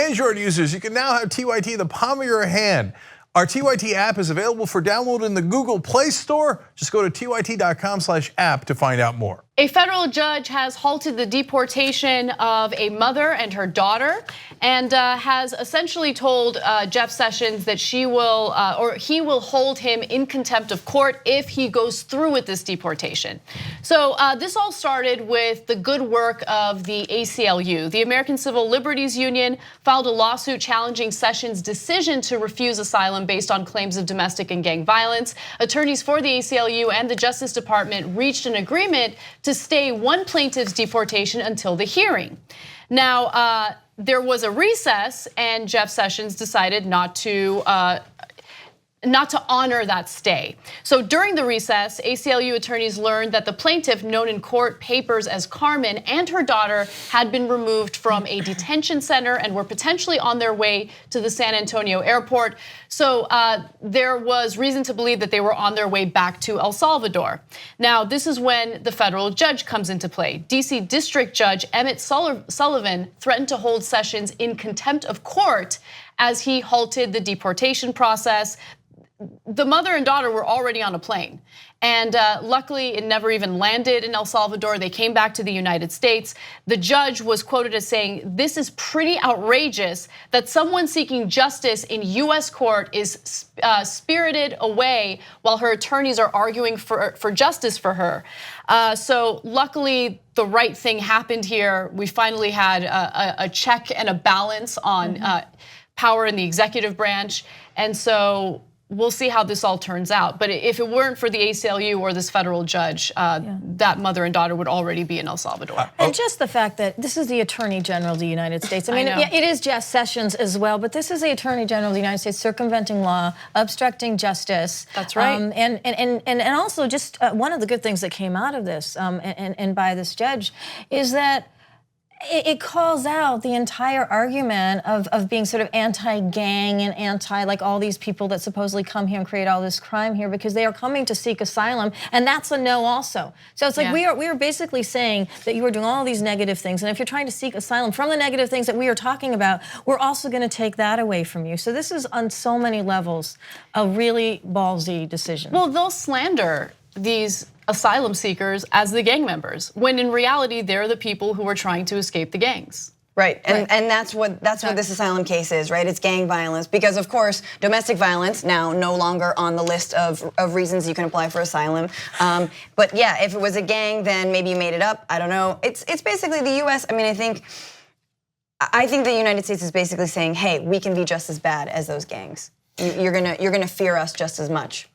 Android users, you can now have TYT in the palm of your hand. Our TYT app is available for download in the Google Play Store. Just go to tyt.com/app to find out more. A federal judge has halted the deportation of a mother and her daughter, and has essentially told Jeff Sessions that he will hold him in contempt of court if he goes through with this deportation. So this all started with the good work of the ACLU. The American Civil Liberties Union filed a lawsuit challenging Sessions' decision to refuse asylum based on claims of domestic and gang violence. Attorneys for the ACLU and the Justice Department reached an agreement to stay one plaintiff's deportation until the hearing. Now, there was a recess, and Jeff Sessions decided not to honor that stay. So during the recess, ACLU attorneys learned that the plaintiff, known in court papers as Carmen, and her daughter had been removed from a detention center and were potentially on their way to the San Antonio airport. So there was reason to believe that they were on their way back to El Salvador. Now, this is when the federal judge comes into play. DC District Judge Emmet Sullivan threatened to hold Sessions in contempt of court as he halted the deportation process. The mother and daughter were already on a plane, and luckily it never even landed in El Salvador. They came back to the United States. The judge was quoted as saying, "This is pretty outrageous that someone seeking justice in US court is spirited away while her attorneys are arguing for justice for her." So luckily the right thing happened here. We finally had a check and a balance on power in the executive branch, and so we'll see how this all turns out. But if it weren't for the ACLU or this federal judge, that mother and daughter would already be in El Salvador. And just the fact that this is the Attorney General of the United States. I mean, yeah, it is Jeff Sessions as well, but this is the Attorney General of the United States circumventing law, obstructing justice. That's right. And also just one of the good things that came out of this and by this judge is that it calls out the entire argument of being sort of anti-gang and anti like all these people that supposedly come here and create all this crime here because they are coming to seek asylum, and that's a no also. So it's like we are basically saying that you are doing all these negative things, and if you're trying to seek asylum from the negative things that we are talking about, we're also going to take that away from you. So this is on so many levels a really ballsy decision. Well, they'll slander these asylum seekers as the gang members, when in reality they're the people who are trying to escape the gangs. Right, and that's what this asylum case is, right? It's gang violence, because of course domestic violence now no longer on the list of reasons you can apply for asylum. But yeah, if it was a gang, then maybe you made it up. I don't know. It's basically the U.S. I mean, I think the United States is basically saying, hey, we can be just as bad as those gangs. You're gonna fear us just as much.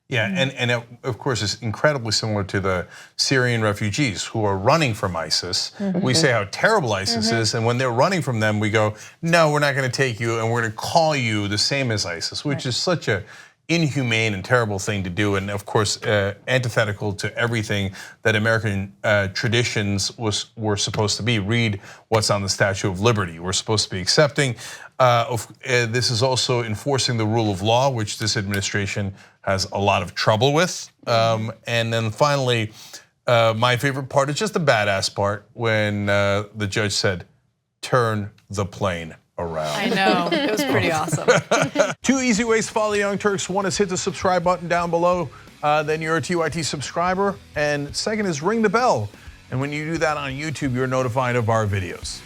Yeah, and of course it's incredibly similar to the Syrian refugees who are running from ISIS. We say how terrible ISIS is, and when they're running from them, we go, no, we're not gonna take you, and we're gonna call you the same as ISIS, which is such a inhumane and terrible thing to do, and of course antithetical to everything that American traditions were supposed to be. Read what's on the Statue of Liberty. We're supposed to be accepting. This is also enforcing the rule of law, which this administration has a lot of trouble with. And then finally, my favorite part is just the badass part when the judge said, "Turn the plane around." I know, it was pretty awesome. 2 easy ways to follow the Young Turks. One is hit the subscribe button down below, then you're a TYT subscriber. And second is ring the bell. And when you do that on YouTube, you're notified of our videos.